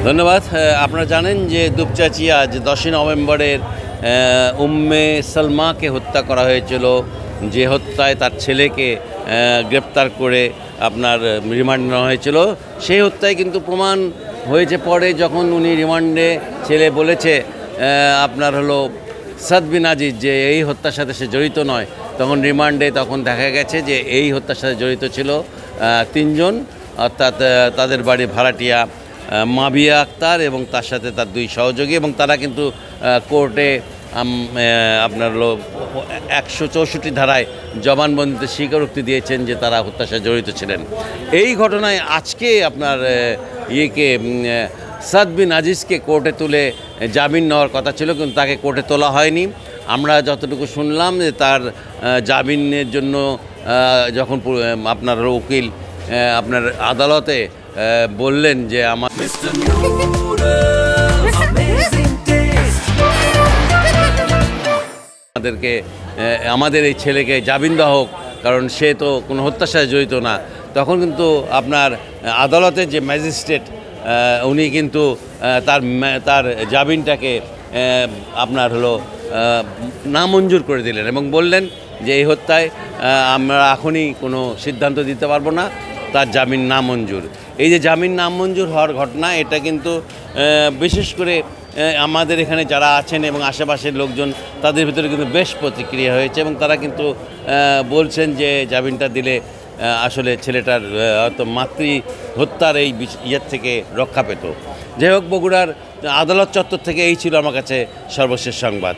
ধন্যবাদ। আপনারা জানেন যে দুপচাঁচিয়া আজ 10ই নভেম্বরের উম্মে সালমাকে হত্যা করা হয়েছিল, যে হত্যায় তার ছেলেকে গ্রেপ্তার করে আপনার রিমান্ড নেওয়া হয়েছিল। সেই হত্যায় কিন্তু প্রমাণ হয়েছে পরে, যখন উনি রিমান্ডে ছেলে বলেছে আপনার হলো সাদ বিন আজিজ যে এই হত্যার সাথে সে জড়িত নয়, তখন রিমান্ডে তখন দেখা গেছে যে এই হত্যার সাথে জড়িত ছিল 3 জন, অর্থাৎ তাদের বাড়ি ভাড়াটিয়া মাবিয়া আক্তার এবং তার সাথে তার 2 সহযোগী, এবং তারা কিন্তু কোর্টে আপনার 164 ধারায় জবানবন্দিতে স্বীকারোক্তি দিয়েছেন যে তারা হত্যার সাথে জড়িত ছিলেন। এই ঘটনায় আজকে আপনার সাদ বিন আজিজকে কোর্টে তুলে জামিন নেওয়ার কথা ছিল, কিন্তু তাকে কোর্টে তোলা হয়নি। আমরা যতটুকু শুনলাম যে তার জামিনের জন্য যখন আপনার উকিল আপনার আদালতে বললেন যে আমাদের এই ছেলেকে জামিন দেওয়া হোক, কারণ সে তো কোনো হত্যার সাথে জড়িত না, তখন কিন্তু আপনার আদালতের যে ম্যাজিস্ট্রেট উনি কিন্তু তার জামিনটাকে আপনার নামঞ্জুর করে দিলেন এবং বললেন যে এই হত্যায় আমরা এখনই কোনো সিদ্ধান্ত দিতে পারবো না, তার জামিন নামঞ্জুর। এই যে জামিন নামঞ্জুর হওয়ার ঘটনা, এটা কিন্তু বিশেষ করে আমাদের এখানে যারা আছেন এবং আশেপাশের লোকজন, তাদের ভিতরে কিন্তু বেশ প্রতিক্রিয়া হয়েছে এবং তারা কিন্তু বলছেন যে জামিনটা দিলে আসলে ছেলেটার হয়তো মাতৃ হত্যার এই ইয়ের থেকে রক্ষা পেত। যাই হোক, বগুড়ার আদালত চত্বর থেকে এই ছিল আমার কাছে সর্বশেষ সংবাদ।